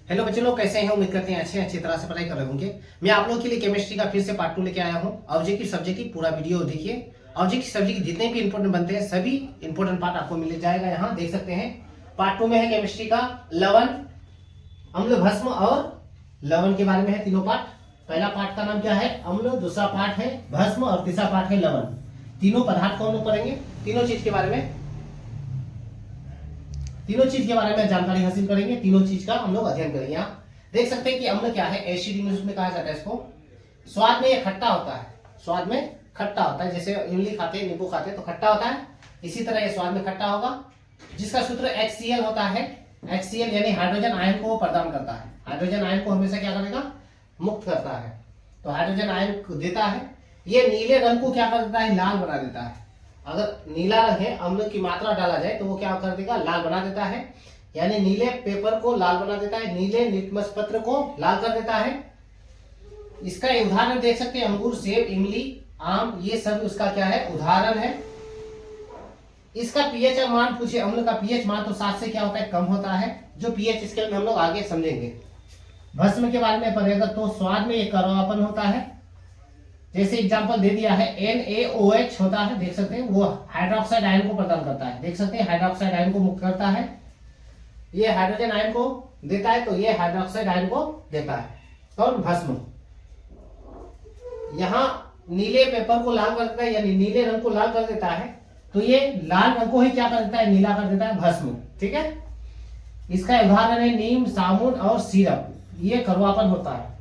Hello बच्चे लोग, कैसे हैं? उम्मीद करते हैं अच्छी तरह से पढ़ाई कर रहे होंगे। मैं आप लोगों के लिए केमिस्ट्री का फिर से पार्ट 2 लेके आया हूं। ऑब्जेक्टिव सब्जेक्टिव पूरा वीडियो देखिए। ऑब्जेक्टिव सब्जेक्ट जितने भी इंपोर्टेंट बनते हैं सभी इंपोर्टेंट पार्ट आपको मिल जाएगा। यहाँ देख सकते हैं पार्ट 2 में है केमिस्ट्री का लवण, अम्ल, भस्म और लवण के बारे में है तीनों पार्ट। पहला पार्ट का नाम क्या है? अम्ल, दूसरा पार्ट है भस्म और तीसरा पार्ट है लवण। तीनों पदार्थ को हम लोग पढ़ेंगे, तीनों चीज के बारे में जानकारी हासिल करेंगे, तीनों चीज का हम लोग अध्ययन करेंगे। यहाँ देख सकते हैं कि अम्ल क्या है, एसिड इंग्लिश में कहा जाता है इसको। स्वाद में ये खट्टा होता है, स्वाद में खट्टा होता है। जैसे इमली खाते हैं, नींबू खाते हैं तो खट्टा होता है, इसी तरह ये स्वाद में खट्टा होगा। जिसका सूत्र HCl होता है। HCl यानी हाइड्रोजन आयन को प्रदान करता है। हाइड्रोजन आयन को हमेशा क्या करेगा? मुक्त करता है। तो हाइड्रोजन आयन देता है। ये नीले रंग को क्या कर देता है? लाल बना देता है। अगर नीला रंग है, अम्ल की मात्रा डाला जाए तो वो क्या कर देगा? लाल बना देता है। यानी नीले पेपर को लाल बना देता है, नीले लिटमस पत्र को लाल कर देता है। इसका उदाहरण देख सकते हैं, अंगूर, सेब, इमली, आम, ये सब उसका क्या है? उदाहरण है। इसका पीएच मान पूछे, अम्ल का पीएच मान तो 7 से क्या होता है? कम होता है। जो पीएच स्केल में हम लोग आगे समझेंगे। भस्म के बारे में पढ़ेगा तो स्वाद में एक कड़वापन होता है। जैसे एग्जांपल दे दिया है NaOH होता है, देख सकते हैं वो हाइड्रोक्साइड आयन को प्रदान करता है। देख सकते हैं हाइड्रोक्साइड आयन को मुक्त करता है। ये हाइड्रोजन आयन को देता है तो ये हाइड्रोक्साइड आयन को देता है। कौन? भस्म। यहाँ नीले पेपर को लाल कर देता है, यानी नीले रंग को लाल कर देता है, तो ये लाल रंग को ही क्या कर देता है? नीला कर देता है, भस्म। ठीक है। इसका उदाहरण है नीम, साबुन और सिरप। ये कड़वापन होता है।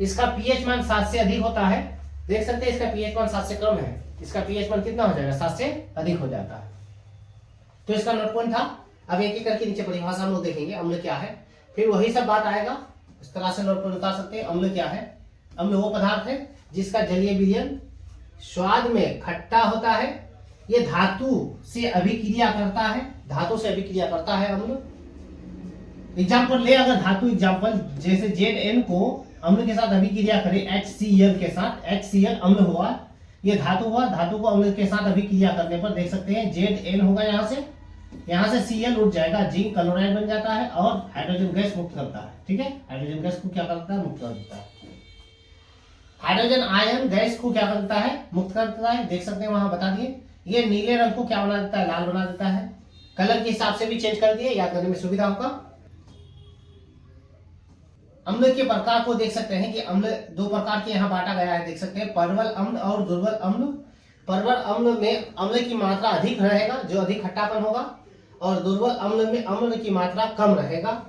इसका पीएच मान 7 से अधिक होता है। देख सकते हैं इसका पीएच मान 7 से कम है, इसका पीएच मान कितना हो जाएगा? 7 से अधिक हो जाता है। तो इसका नोट पॉइंट था। अब एक एक करके नीचे परिभाषा हम लोग देखेंगे, अम्ल क्या है, फिर वही सब बात आएगा। इस तरह से नोट पॉइंट उतार सकते हैं। अम्ल क्या है? अम्ल वो पदार्थ है जिसका जलीय विलयन स्वाद में खट्टा होता है। ये धातु से अभिक्रिया करता है, धातु से अभिक्रिया करता है अम्ल। एग्जाम्पल ले, अगर धातु एग्जाम्पल जैसे Zn को अम्ल के साथ अभिक्रिया करे HCl के साथ, HCl अम्ल हुआ, ये धातु हुआ, धातु को अम्ल के साथ अभिक्रिया करने पर देख सकते हैं Zn होगा, यहाँ से Cl उठ जाएगा, जिंक क्लोराइड बन जाता है और हाइड्रोजन गैस मुक्त करता है। ठीक है, हाइड्रोजन गैस को क्या करता है? मुक्त कर देता है। हाइड्रोजन आयन गैस को क्या कर देता है? मुक्त कर देता है। देख सकते हैं वहां बता दिए। ये नीले रंग को क्या बना देता है? लाल बना देता है। कलर के हिसाब से भी चेंज कर दिए, याद करने में सुविधा होगा। अम्ल के प्रकार को देख सकते हैं कि अम्ल 2 प्रकार के यहाँ बांटा गया है। देख सकते हैं प्रबल अम्ल और दुर्बल अम्ल। प्रबल अम्ल में अम्ल की मात्रा अधिक रहेगा, जो अधिक खट्टापन होगा, और दुर्बल अम्ल में अम्ल की मात्रा कम रहेगा।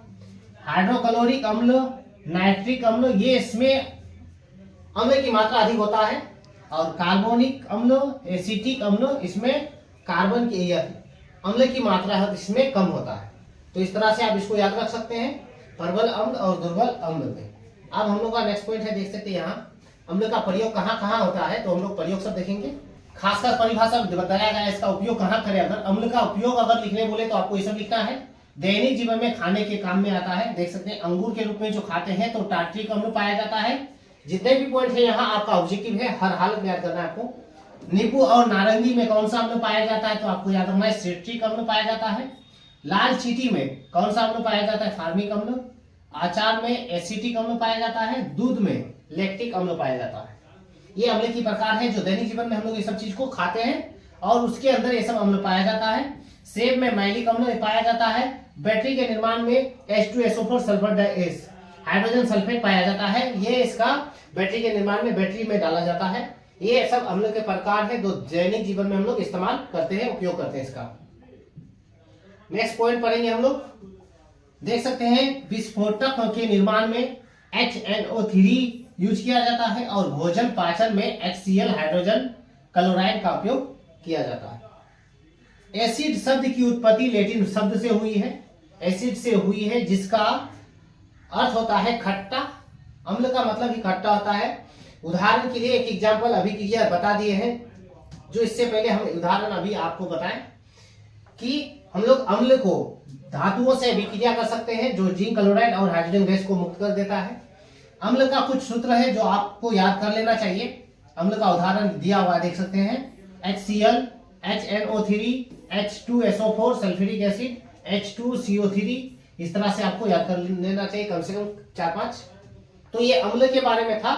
हाइड्रोक्लोरिक अम्ल, नाइट्रिक अम्ल, ये इसमें अम्ल की मात्रा अधिक होता है। और कार्बोनिक अम्ल, एसिटिक अम्ल, इसमें कार्बन की अम्ल की मात्रा है इसमें कम होता है। तो इस तरह से आप इसको याद रख सकते हैं, प्रबल अम्ल और दुर्बल अम्ल में। अब हम लोग का नेक्स्ट पॉइंट है, देख सकते हैं यहाँ अम्ल का प्रयोग कहाँ कहाँ होता है, तो हम लोग प्रयोग सब देखेंगे। खासकर परिभाषा बताया गया है इसका उपयोग कहाँ करें। अगर अम्ल का उपयोग अगर लिखने बोले तो आपको ये सब लिखना है। दैनिक जीवन में खाने के काम में आता है। देख सकते हैं अंगूर के रूप में जो खाते हैं तो टार्ट्रिक अम्ल पाया जाता है। जितने भी पॉइंट है यहाँ आपका ऑब्जेक्टिव है, हर हालत में याद करना है आपको। नींबू और नारंगी में कौन सा अम्ल पाया जाता है, तो आपको याद रखना है सिट्रिक अम्ल पाया जाता है। लाल चींटी में कौन सा अम्ल पाया जाता है? फार्मिक अम्ल। अचार में एसिटिक अम्ल पाया जाता है। दूध में लैक्टिक अम्ल पाया जाता है। ये अम्ल की प्रकार है जो दैनिक जीवन में हम लोग ये सब चीज को खाते हैं और उसके अंदर ये सब अम्ल पाया जाता है। सेब में मैलिक अम्ल पाया जाता है। बैटरी के निर्माण में H2SO4 sulphur dioxide hydrogen sulphate पाया जाता है। ये इसका बैटरी के निर्माण में बैटरी में डाला जाता है। ये सब अम्ल के प्रकार है जो दैनिक जीवन में हम लोग इस्तेमाल करते हैं, उपयोग करते हैं इसका। नेक्स्ट पॉइंट पढ़ेंगे हम लोग। देख सकते हैं विस्फोटक के निर्माण में HNO3 यूज किया जाता है और भोजन पाचन में HCl हाइड्रोजन क्लोराइड का उपयोग किया जाता है। एसिड शब्द की उत्पत्ति लैटिन शब्द से हुई है, एसिड से हुई है, जिसका अर्थ होता है खट्टा। अम्ल का मतलब ही खट्टा होता है। उदाहरण के लिए एक एग्जाम्पल अभिक्रिया बता दिए हैं, जो इससे पहले हम उदाहरण अभी आपको बताएं कि हम लोग अम्ल को धातुओं से अभिक्रिया कर सकते हैं, जो जिंक क्लोराइड और हाइड्रोजन गैस को मुक्त कर देता है। अम्ल का कुछ सूत्र है जो आपको याद कर लेना चाहिए। अम्ल का उदाहरण दिया हुआ देख सकते हैं, HCl, HNO3, H2SO4 sulphuric acid, H2CO3, इस तरह से आपको याद कर लेना चाहिए कम से कम 4-5। तो ये अम्ल के बारे में था,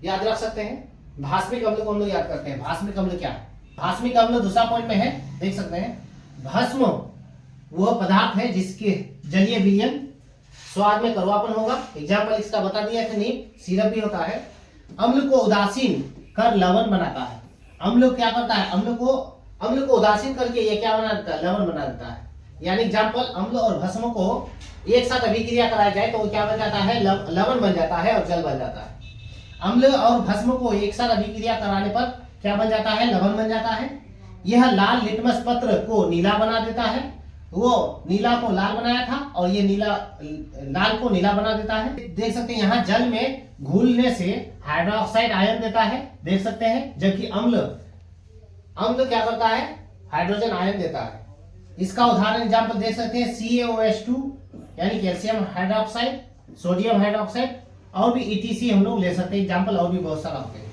याद रख सकते हैं। भास्मिक अम्ल को हम लोग याद करते हैं। भास्मिक अम्ल क्या है? भास्मिक अम्ल दूसरा पॉइंट में है, देख सकते हैं। भस्म वह पदार्थ है जिसके जलीय विलयन स्वाद में कड़वापन होगा। एग्जाम्पल इसका बता दिया कि नहीं, सिरप भी होता है। अम्ल को उदासीन कर लवण बनाता है। अम्ल क्या करता है? अम्ल को उदासीन करके ये क्या बना देता है? लवण बना देता है। यानी एग्जाम्पल, अम्ल और भस्म को एक साथ अभिक्रिया कराया जाए तो क्या बन जाता है? लवण बन जाता है और जल बन जाता है। अम्ल और भस्म को एक साथ अभिक्रिया कराने पर क्या बन जाता है? लवण बन जाता है। यह लाल लिटमस पत्र को नीला बना देता है। वो नीला को लाल बनाया था और ये लाल को नीला बना देता है। देख सकते हैं यहाँ जल में घुलने से हाइड्रोक्साइड आयन देता है, देख सकते हैं। जबकि अम्ल क्या करता है? हाइड्रोजन आयन देता है। इसका उदाहरण एग्जाम्पल देख सकते हैं, CaOH2 यानी कैल्शियम हाइड्रोक्साइड, सोडियम हाइड्रोक्साइड और भी ETC हम लोग ले सकते हैं एग्जाम्पल, और भी बहुत सारा होते हैं।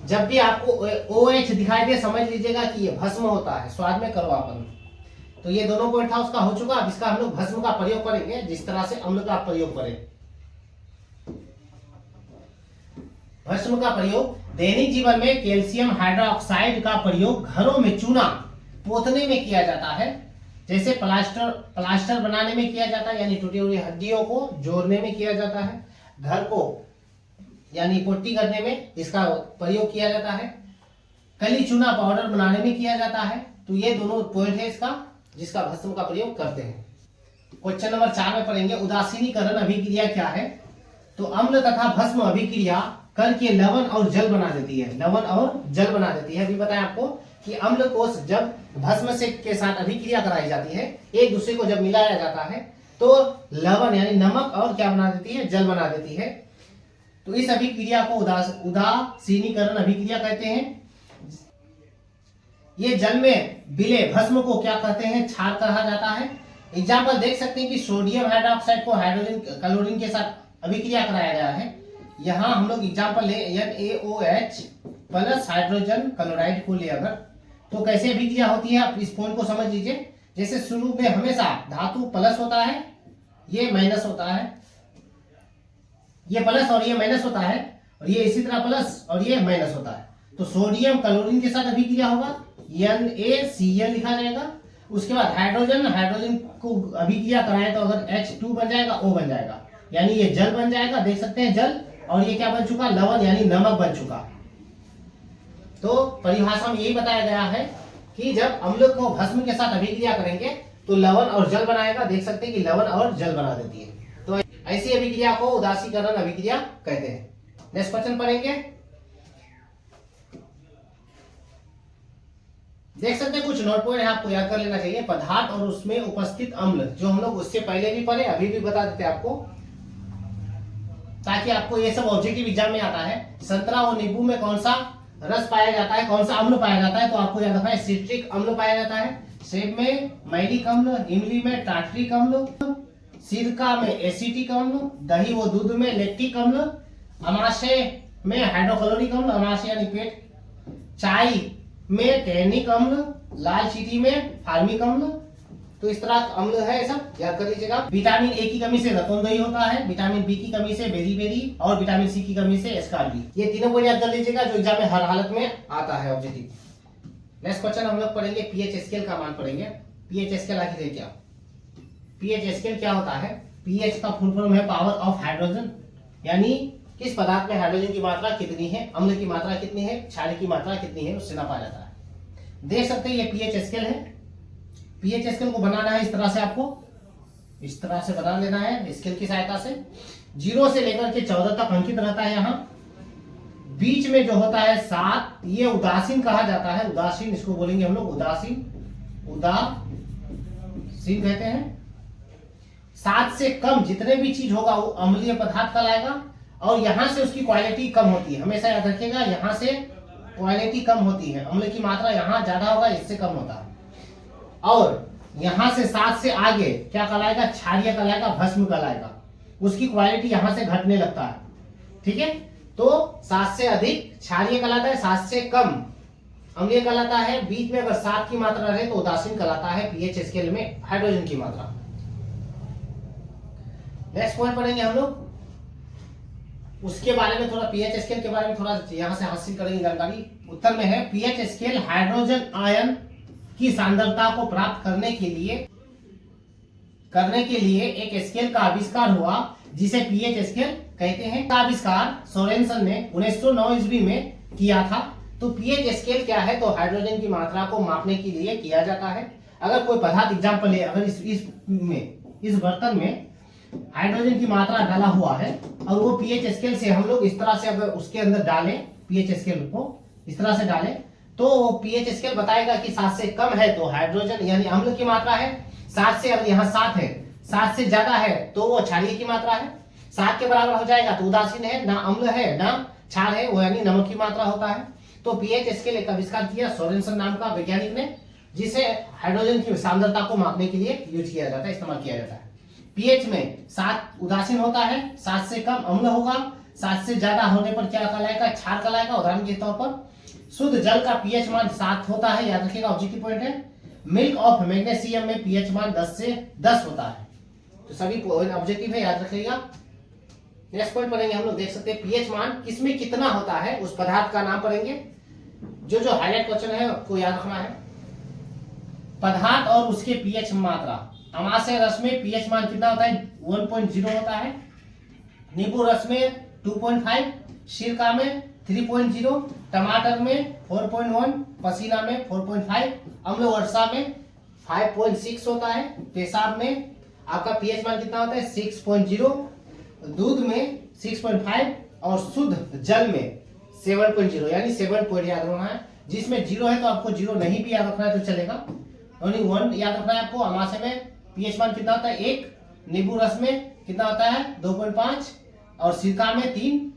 जब भी आपको OH दिखाई दे समझ लीजिएगा कि ये भस्म होता है, स्वाद में कड़वापन। तो ये दोनों पॉइंट था उसका हो चुका। अब इसका हम लोग भस्म का प्रयोग करेंगे, जिस तरह से अम्ल का प्रयोग करें। भस्म का प्रयोग दैनिक जीवन में कैल्शियम हाइड्रोक्साइड का प्रयोग घरों में चूना पोतने में किया जाता है। जैसे प्लास्टर बनाने में किया जाता है, यानी टूटी हुई हड्डियों को जोड़ने में किया जाता है। घर को यानी पुट्टी करने में इसका प्रयोग किया जाता है। कली चूना पाउडर बनाने में किया जाता है। तो ये दोनों पॉइंट है इसका, जिसका भस्म का प्रयोग करते हैं। क्वेश्चन नंबर 4 में पढ़ेंगे, उदासीनीकरण अभिक्रिया क्या है? तो अम्ल तथा भस्म अभिक्रिया करके लवण और जल बना देती है। लवण और जल बना देती है। अभी बताया आपको कि अम्ल को जब भस्म से के साथ अभिक्रिया कराई जाती है, एक दूसरे को जब मिलाया जाता है, तो लवण यानी नमक और क्या बना देती है? जल बना देती है। तो इस अभिक्रिया को उदासीनीकरण अभिक्रिया कहते हैं। ये जल में विलय भस्म को क्या कहते हैं? क्षार कहा जाता है। एग्जाम्पल देख सकते हैं कि सोडियम हाइड्रोक्साइड को हाइड्रोजन क्लोरीन के साथ अभिक्रिया कराया गया है। यहाँ हम लोग एग्जाम्पल ले NaOH प्लस हाइड्रोजन क्लोराइड को ले अगर, तो कैसे अभिक्रिया होती है आप इस पॉइंट को समझ लीजिए। जैसे शुरू में हमेशा धातु प्लस होता है, ये माइनस होता है, ये प्लस और ये माइनस होता है, और ये इसी तरह प्लस और ये माइनस होता है। तो सोडियम क्लोरीन के साथ अभिक्रिया होगा, NaCl लिखा जाएगा। उसके बाद हाइड्रोजन को अभिक्रिया कराए तो अगर H2 बन जाएगा, O बन जाएगा, यानी ये जल बन जाएगा। देख सकते हैं जल, और ये क्या बन चुका? लवण यानी नमक बन चुका। तो परिभाषा में यही बताया गया है कि जब अम्ल को भस्म के साथ अभिक्रिया करेंगे तो लवण और जल बनाएगा। देख सकते हैं कि लवण और जल बना देती है। तो ऐसी अभिक्रिया को उदासीकरण अभिक्रिया कहते हैं। नेक्स्ट क्वेश्चन पढ़ेंगे। देख सकते हैं कुछ नोट पॉइंट है, आपको याद कर लेना चाहिए। पदार्थ और उसमें उपस्थित अम्ल, जो हम लोग उससे पहले भी पढ़े, अभी भी बता देते हैं आपको, ताकि आपको ये सब ऑब्जेक्टिव एग्जाम में आता है। संतरा और नींबू में कौन सा रस पाया जाता है, कौन सा अम्ल पाया जाता है? तो आपको याद रखना है सिट्रिक अम्ल पाया जाता है। सेब में मैलिक अम्ल, इमली में टार्ट्रिक अम्ल, सिरका में एसिटिक अम्ल, दही व दूध में लैक्टिक अम्ल, अमाशय में हाइड्रोक्लोरिक अम्ल, अमाशय यानी पेट, चाय में टैनिक अम्ल, लाल चीनी में फार्मिक अम्ल। तो इस तरह अम्ल है, सब याद कर लीजिएगा। विटामिन ए की कमी से रतौंदही होता है, विटामिन बी की कमी से बेरी और विटामिन सी की कमी से एस्कार्बिक। ये तीनों को याद कर लीजिएगा, जो एग्जाम में हर हालत में आता है ऑब्जेक्टिव। नेक्स्ट क्वेश्चन हम लोग पढ़ेंगे, पीएच स्केल का मान पढ़ेंगे। पीएच स्केल आखिर है क्या? पीएच स्केल क्या होता है? पीएच का फुल फॉर्म है पावर ऑफ हाइड्रोजन, यानी किस पदार्थ में हाइड्रोजन की मात्रा कितनी है, अम्ल की मात्रा कितनी है, क्षार की मात्रा कितनी है, उससे नापा जाता है। देख सकते हैं ये पीएच स्केल है। पीएच स्केल को बनाना है इस तरह से, आपको इस तरह से बना लेना है स्केल की सहायता से। 0 से लेकर के 14 तक अंकित रहता है। यहाँ बीच में जो होता है 7, ये उदासीन कहा जाता है। उदासीन इसको बोलेंगे हम लोग उदासीन कहते हैं। 7 से कम जितने भी चीज होगा वो अम्लीय पदार्थ कहलाएगा, और यहाँ से उसकी क्वालिटी कम होती है। हमेशा याद रखिएगा, यहाँ से क्वालिटी कम होती है, अम्ल की मात्रा यहाँ ज्यादा होगा, इससे कम होता है। और यहां से 7 से आगे क्या कहलाएगा? क्षारीय कहलाएगा, भस्म कहलाएगा। उसकी क्वालिटी यहां से घटने लगता है, ठीक है। तो 7 से अधिक क्षारीय कहलाता है, 7 से कम अम्लीय कहलाता है। बीच में अगर 7 की मात्रा रहे तो उदासीन कहलाता है पीएच स्केल में हाइड्रोजन की मात्रा। नेक्स्ट पॉइंट पढ़ेंगे हम लोग, उसके बारे में थोड़ा पीएच स्केल के बारे में थोड़ा यहां से हासिल करेंगे जानकारी। उत्तर में है पीएच स्केल हाइड्रोजन आयन की सांद्रता को प्राप्त करने के लिए एक स्केल का आविष्कार हुआ जिसे पीएच स्केल कहते हैं। का आविष्कार सोरेनसन ने 1909 ईस्वी में किया था। तो पीएच स्केल क्या है, तो हाइड्रोजन की मात्रा को मापने के लिए किया जाता है। अगर कोई पदार्थ एग्जाम्पल है, अगर इस बर्तन में हाइड्रोजन की मात्रा डाला हुआ है और वो पीएच स्केल से हम लोग इस तरह से अगर उसके अंदर डालें, पीएच स्केल को इस तरह से डालें, तो वो पीएच स्केल बताएगा कि 7 से कम है तो हाइड्रोजन यानी अम्ल की मात्रा है। 7 से, अगर यहाँ 7 है, 7 से ज्यादा है तो वो क्षारीय की मात्रा है। 7 के बराबर हो जाएगा तो उदासीन है, ना अम्ल है ना क्षार है, वो यानी नमक की मात्रा होता है। तो पीएच स्केल एक आविष्कार किया सोरेनसन नाम का वैज्ञानिक ने, जिसे हाइड्रोजन की सांद्रता को मापने के लिए यूज किया जाता है, इस्तेमाल किया जाता है। पीएच में 7 उदासीन होता है, 7 से कम अम्ल होगा, 7 से ज्यादा होने पर क्या कहलाएगा, क्षार कहलाएगा। उदाहरण के तौर पर शुद्ध जल का पीएच मान 7 होता है, याद रखिएगा, ऑब्जेक्टिव पॉइंट है। मिल्क ऑफ मैग्नीशियम में पीएच मान 10 से 10 होता है। तो सभी ऑब्जेक्टिव है, याद रखिएगा। नेक्स्ट पॉइंट पढ़ेंगे हम लोग, देख सकते हैं पीएच मान किसमें कितना होता है, उस पदार्थ का नाम पढ़ेंगे। जो हाईलाइट क्वेश्चन है आपको याद रखना है। पदार्थ और उसके पीएच मात्रा। अमाशय रस में पीएच मान कितना होता है, 1.0 होता है। नींबू रस में 2.5, सिरका में 3.0, टमाटर में 4.1, पसीना में 4.5, अम्ल वर्षा में 5.6 होता है। पेशाब में आपका पीएच मान कितना होता है, 6.0, दूध में 6.5 और शुद्ध जल में 7.0 यानी 7 पॉइंट याद रखना है। जिसमें 0 है तो आपको 0 नहीं भी याद रखना है तो चलेगा, यानी 1 याद रखना है आपको। अमाशय में पीएच मान कितना होता है, 1, नींबू रस में कितना होता है 2.5 और सिरका में 3,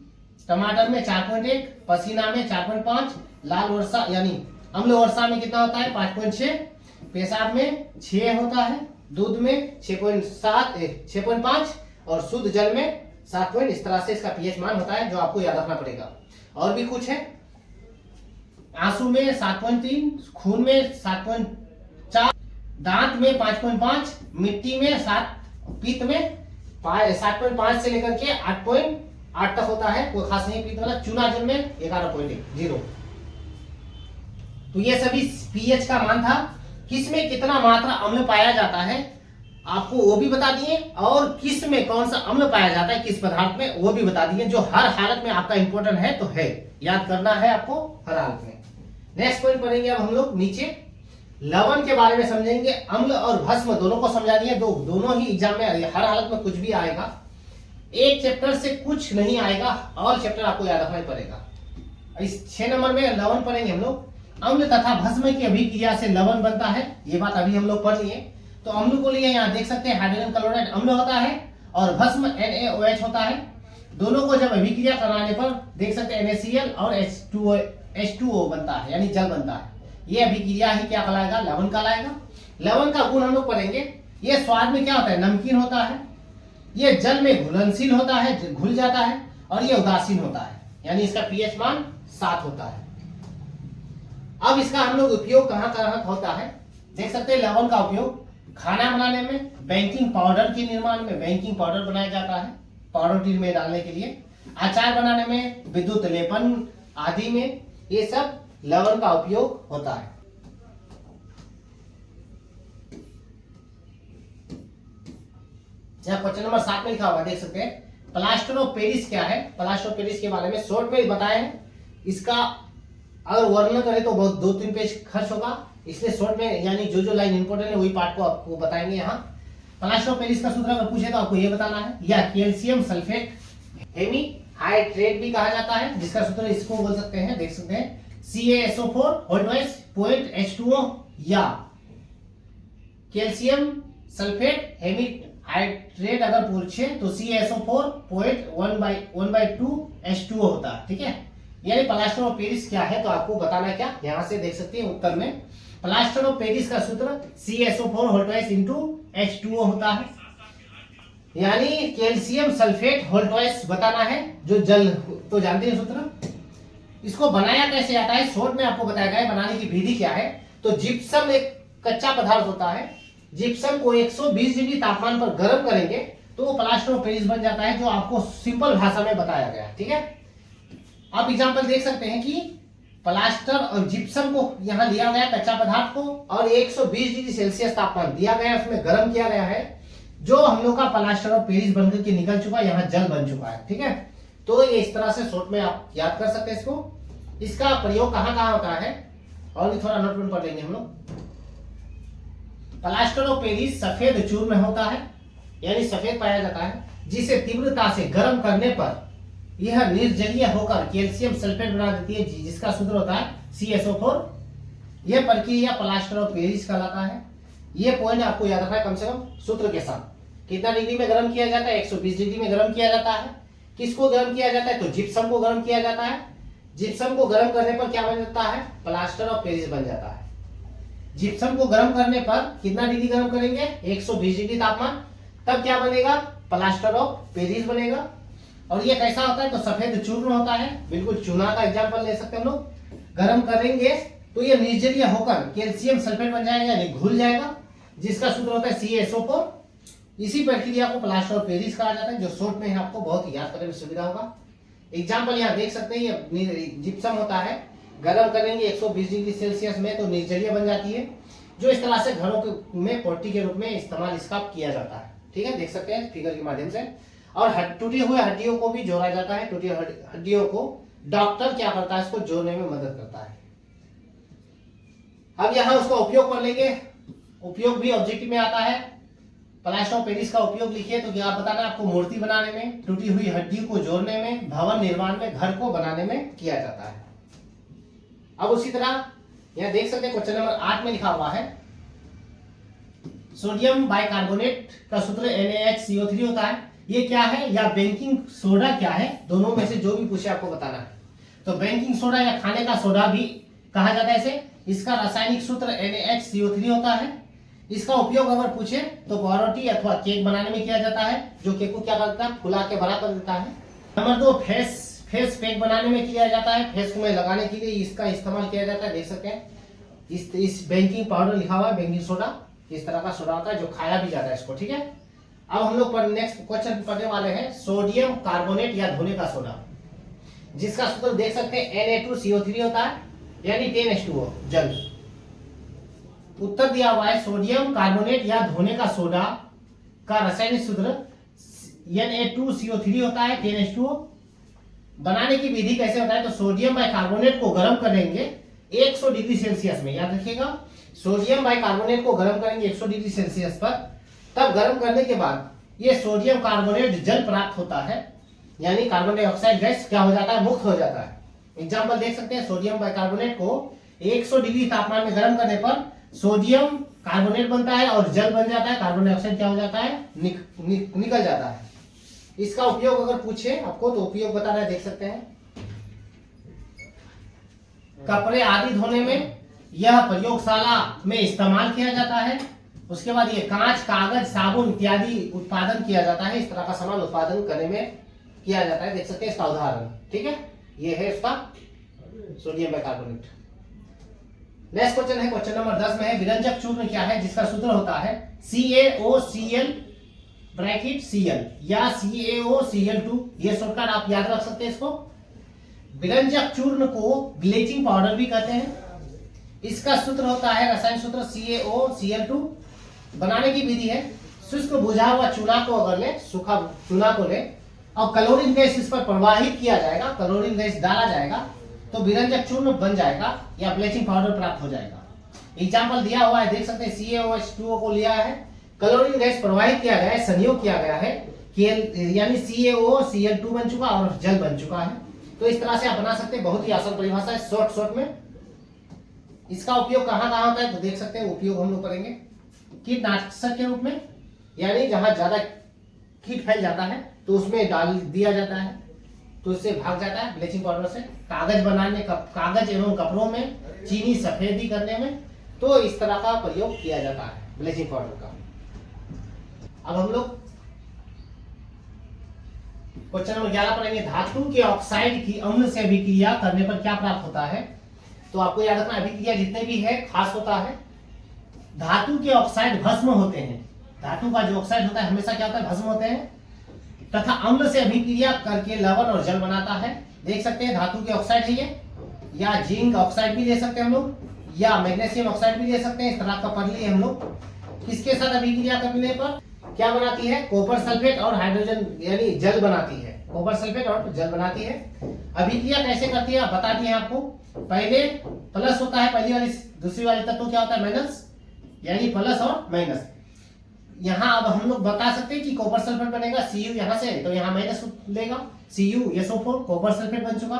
टमाटर में 4.1, पसीना में 4.5, लाल वर्षा यानी अम्ल वर्षा में कितना होता है 5.6, पेशाब में 6 होता है, दूध में 6.5 और शुद्ध जल में 7 पॉइंट। इस तरह से इसका पीएच मान होता है जो आपको याद रखना पड़ेगा। और भी कुछ है, आंसू में 7.3, खून में 7.4, दांत में 5.5, मिट्टी में 7, पित्त में 7.5 से लेकर के 8.8 तक होता है, कोई खास नहीं पित्त वाला। चूना जल में 11.0। तो ये सभी पीएच का मान था। किसमें कितना मात्रा अम्ल पाया जाता है आपको वो भी बता दिए, और किस में कौन सा अम्ल पाया जाता है किस पदार्थ में वो भी बता दिए, जो हर हालत में आपका इंपॉर्टेंट है तो है, याद करना है आपको हर हालत में। नेक्स्ट पॉइंट पढ़ेंगे अब हम लोग नीचे, लवण के बारे में समझेंगे। अम्ल और भस्म दोनों को समझा दिए, दोनों ही एग्जाम में हर हालत में कुछ भी आएगा। एक चैप्टर से कुछ नहीं आएगा, और चैप्टर आपको याद रखना ही पड़ेगा। इस 6 नंबर में लवण पढ़ेंगे हम लोग। अम्ल तथा भस्म की अभिक्रिया से लवण बनता है, ये बात अभी हम लोग पढ़ लिए। तो अम्ल को लिए यहाँ देख सकते हैं हाइड्रोजन क्लोराइड अम्ल होता है और भस्म NaOH होता है। दोनों को जब अभिक्रिया कराने पर देख सकते हैं NaCl और H2O बनता है, यानी जल बनता है। ये अभिक्रिया ही क्या कहलाएगा, लवण कहलाएगा। लवण का गुण हम लोग पढ़ेंगे। ये स्वाद में क्या होता है, नमकीन होता है। ये जल में घुलनशील होता है, घुल जाता है, और ये उदासीन होता है, यानी इसका पीएच मान 7 होता है। अब इसका हम लोग उपयोग कहाँ कहाँ होता है, देख सकते हैं। लवण का उपयोग खाना बनाने में, बेकिंग पाउडर के निर्माण में, बेकिंग पाउडर बनाया जाता है पाउडर टीन में डालने के लिए, अचार बनाने में, विद्युत लेपन आदि में, ये सब लवण का उपयोग होता है। क्वेश्चन नंबर 7 में लिखा हुआ देख सकते हैं, प्लास्टर ऑफ पेरिस क्या है। प्लास्टर ऑफ पेरिस के बारे में शॉर्ट में बताएं। इसका अगर वर्णन करें तो बहुत 2-3 पेज खर्च होगा, इसलिए शॉर्ट में यानी जो लाइन इंपोर्टेंट है वही पार्ट को आपको बताएंगे। यहाँ प्लास्टर ऑफ पेरिस का सूत्र अगर पूछे तो आपको ये बताना है, या कैल्शियम सल्फेट हेमी हाइड्रेट भी कहा जाता है, जिसका सूत्र इसको बोल सकते हैं, देख सकते हैं CaSO4 या कैल्शियम सल्फेट हेमी हाइड्रेट अगर पूछे तो CaSO4.1/2H2O होता है, ठीक है। यानी प्लास्टर ऑफ पेरिस क्या है तो आपको बताना क्या, यहां से देख सकते हैं उत्तर में प्लास्टर ऑफ पेरिस का सूत्र CaSO4 होता है, यानी कैल्शियम सल्फेट होल्टवाइस बताना है, जो जल तो जानते हैं सूत्र। इसको बनाया कैसे जाता है शॉर्ट में आपको बताया गया है, बनाने की विधि क्या है। तो जिप्सम एक कच्चा पदार्थ होता है, जिप्सम को 120 डिग्री तापमान पर गर्म करेंगे तो वो प्लास्टर ऑफ पेरिस बन जाता है, जो आपको सिंपल भाषा में बताया गया है। ठीक है, आप एग्जांपल देख सकते हैं कि प्लास्टर और जिप्सम को यहाँ लिया गया कच्चा पदार्थ को, और 120 डिग्री सेल्सियस तापमान दिया गया है, उसमें गर्म किया गया है, जो हम लोग का प्लास्टर ऑफ पेरिस बनकर के निकल चुका है, यहाँ जल बन चुका है। ठीक है, तो ये इस तरह से शॉर्ट में आप याद कर सकते हैं इसको। इसका प्रयोग कहाँ कहाँ होता है और भी थोड़ा नोट पढ़ लेंगे हम लोग। प्लास्टर ऑफ पेरिस सफेद चूर्ण होता है, यानी सफेद पाया जाता है, जिसे तीव्रता से गर्म करने पर यह निर्जलीय होकर कैल्शियम सल्फेट बना देती है, जिसका सूत्र होता है CSO4। यह प्रक्रिया प्लास्टर ऑफ पेरिस कहलाता है। यह पॉइंट आपको याद रखना है कम से कम सूत्र के साथ। कितना डिग्री में गर्म किया जाता है? 120 डिग्री में गर्म किया जाता है। किसको गर्म किया जाता है? तो जिप्सम को गर्म किया जाता है। जिप्सम को गर्म करने पर क्या बन जाता है? प्लास्टर ऑफ पेरिस बन जाता है। जिप्सम को गर्म करने पर कितना डिग्री गर्म करेंगे? 120 डिग्री तापमान, तब क्या बनेगा? प्लास्टर ऑफ पेरिस बनेगा। और ये कैसा होता है? तो सफेद चूर्ण होता है, बिल्कुल चूना का एग्जांपल ले सकते हैं हम लोग। गर्म करेंगे तो ये निर्जलीय होकर कैल्शियम सल्फेट बन जाएगा, यानी घुल जाएगा, जिसका सूत्र होता है CSO4। इसी प्रक्रिया को प्लास्टर ऑफ पेरिस कहा जाता है, जो शॉर्ट में है, आपको बहुत याद करने में सुविधा होगा। एग्जाम्पल यहाँ देख सकते हैं, ये जिप्सम होता है, गर्म करेंगे 120 डिग्री सेल्सियस में तो निर्जलीय बन जाती है, जो इस तरह से घरों में पट्टी के रूप में इस्तेमाल इसका किया जाता है। ठीक है, देख सकते हैं फिगर के माध्यम से। और टूटी हुई हड्डियों को भी जोड़ा जाता है। टूटी हड्डियों को डॉक्टर क्या करता है? इसको जोड़ने में मदद करता है। अब यहाँ उसका उपयोग कर लेंगे। उपयोग भी ऑब्जेक्टिव में आता है। प्लास्टर ऑफ पेरिस का उपयोग लिखिए तो क्या आप बताना आपको? मूर्ति बनाने में, टूटी हुई हड्डी को जोड़ने में, भवन निर्माण में, घर को बनाने में किया जाता है। अब उसी तरह यहाँ देख सकते हैं क्वेश्चन नंबर 8 में लिखा हुआ है, सोडियम बाइकार्बोनेट का सूत्र NaHCO3 होता है। ये क्या है? या बेकिंग सोडा क्या है? दोनों में से जो भी पूछे आपको बताना है। तो बेकिंग सोडा या खाने का सोडा भी कहा जाता है इसे। इसका रासायनिक सूत्र NaHCO3 होता है। इसका उपयोग अगर पूछे तो पावरोटी अथवा केक बनाने में किया जाता है, जो केक को क्या करता है? फुला के बड़ा कर देता है। नंबर 2, फेस पैक बनाने में किया जाता है। फेस को में लगाने के लिए इसका इस्तेमाल किया जाता है। देख सकते हैं इस बेकिंग पाउडर लिखा हुआ है, बेकिंग सोडा, इस तरह का सोडा होता है जो खाया भी जाता है इसको। ठीक है, अब हम लोग नेक्स्ट क्वेश्चन पढ़ने वाले हैं सोडियम कार्बोनेट या धोने का सोडा, जिसका सूत्र देख सकते हैं Na2CO3 होता है, यानी 10H2O जल। उत्तर दिया हुआ है सोडियम कार्बोनेट या धोने का सोडा का रासायनिक सूत्र Na2CO3 होता है, 10H2O। बनाने की विधि कैसे होता है? तो सोडियम बाइकार्बोनेट को गर्म करेंगे 100 डिग्री सेल्सियस में। याद रखिएगा, सोडियम बाइकार्बोनेट को गर्म करेंगे 100 डिग्री सेल्सियस पर। तब गर्म करने के बाद ये सोडियम कार्बोनेट जल प्राप्त होता है, यानी कार्बन डाइऑक्साइड गैस क्या हो जाता है? मुक्त हो जाता है। एग्जाम्पल देख सकते हैं, सोडियम बाइकार्बोनेट को 100 डिग्री तापमान में गर्म करने पर सोडियम कार्बोनेट बनता है और जल बन जाता है। कार्बन डाइऑक्साइड क्या हो जाता है? निकल जाता है। इसका उपयोग अगर पूछे आपको तो उपयोग बताना है, देख सकते हैं। कपड़े आदि धोने में यह प्रयोगशाला में इस्तेमाल किया जाता है। उसके बाद ये कांच, कागज, साबुन इत्यादि उत्पादन किया जाता है। इस तरह का सामान उत्पादन करने में किया जाता है। देख सकते हैं इसका उदाहरण। ठीक है, ये है इसका सोडियम बाइकार्बोनेट। नेक्स्ट क्वेश्चन है, क्वेश्चन नंबर 10 में है, विरंजक चूर्ण क्या है? जिसका सूत्र होता है CaOCl ब्रैकेट Cl या CaOCl2। ये शॉर्टकट आप याद रख सकते हैं इसको। विरंजक चूर्ण को ब्लीचिंग पाउडर भी कहते हैं। इसका सूत्र होता है रासायनिक सूत्र CaOCl2। बनाने की विधि है, शुष्क बुझा हुआ चूना को अगर ले, सूखा चूना को ले और क्लोरीन गैस इस पर प्रवाहित किया जाएगा, क्लोरीन गैस डाला जाएगा तो विरंजक चूर्ण बन जाएगा या ब्लीचिंग पाउडर प्राप्त हो जाएगा। एग्जाम्पल दिया हुआ है, देख सकते हैं CaOH2O को लिया है, क्लोरीन गैस प्रवाहित किया गया है, संयोग किया गया है, यानी CaOCl2 बन चुका और जल बन चुका है। तो इस तरह से आप बना सकते हैं। बहुत ही आसान परिभाषा है, शॉर्ट में। इसका उपयोग कहाँ कहाँ होता है? तो देख सकते हैं उपयोग हम लोग करेंगे कीटनाशक के रूप में, यानी जहां ज्यादा कीट फैल जाता है तो उसमें डाल दिया जाता है तो उससे भाग जाता है ब्लीचिंग पाउडर से। कागज बनाने, कागज एवं कपड़ों में चीनी सफेदी करने में, तो इस तरह का प्रयोग किया जाता है ब्लीचिंग पाउडर का। अब हम लोग क्वेश्चन नंबर 11 पढ़ेंगे, धातु के ऑक्साइड की अम्ल से अभिक्रिया करने पर क्या प्राप्त होता है? तो आपको याद रखना, अभिक्रिया जितने भी है खास होता है। धातु के ऑक्साइड भस्म होते हैं धातु का जो ऑक्साइड होता है हमेशा क्या होता है, भस्म होते हैं, तथा अम्ल से अभिक्रिया करके लवण और जल बनाता है। देख सकते हैं धातु के ऑक्साइड है ये, या जिंक ऑक्साइड भी ले सकते हैं हम लोग, या मैग्नीशियम ऑक्साइड भी ले सकते हैं। इस तरह का पढ़ लिए हम लोग। किसके साथ अभिक्रिया करने पर क्या बनाती है, कॉपर सल्फेट और हाइड्रोजन यानी जल बनाती है, कॉपर सल्फेट और जल बनाती है। अभिक्रिया कैसे करती है बता दिए आपको। पहले प्लस होता है, पहली वाली दूसरी वाली तत्व क्या होता है, माइनस, यानी प्लस और माइनस। यहाँ अब हम लोग बता सकते हैं कि कॉपर सल्फेट बनेगा Cu यहाँ से, तो यहाँ माइनस लेगा CuSO4 कॉपर सल्फेट बन चुका।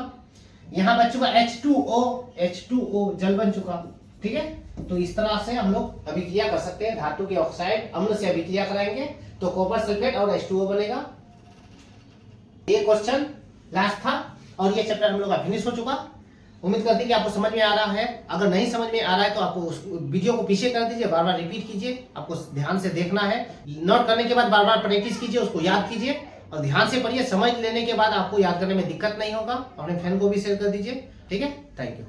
यहाँ बच चुका H2O जल बन चुका। ठीक है, तो इस तरह से हम लोग अभिक्रिया कर सकते हैं। धातु के ऑक्साइड अम्ल से अभिक्रिया कराएंगे तो कॉपर सल्फेट और H2O बनेगा। ये क्वेश्चन लास्ट था और ये चैप्टर हम लोग का फिनिश हो चुका। उम्मीद करते हैं कि आपको समझ में आ रहा है। अगर नहीं समझ में आ रहा है तो आपको उस वीडियो को पीछे कर दीजिए, बार बार रिपीट कीजिए। आपको ध्यान से देखना है, नोट करने के बाद बार बार प्रैक्टिस कीजिए, उसको याद कीजिए और ध्यान से पढ़िए। समझ लेने के बाद आपको याद करने में दिक्कत नहीं होगा। अपने फ्रेंड को भी शेयर कर दीजिए। ठीक है, थैंक यू।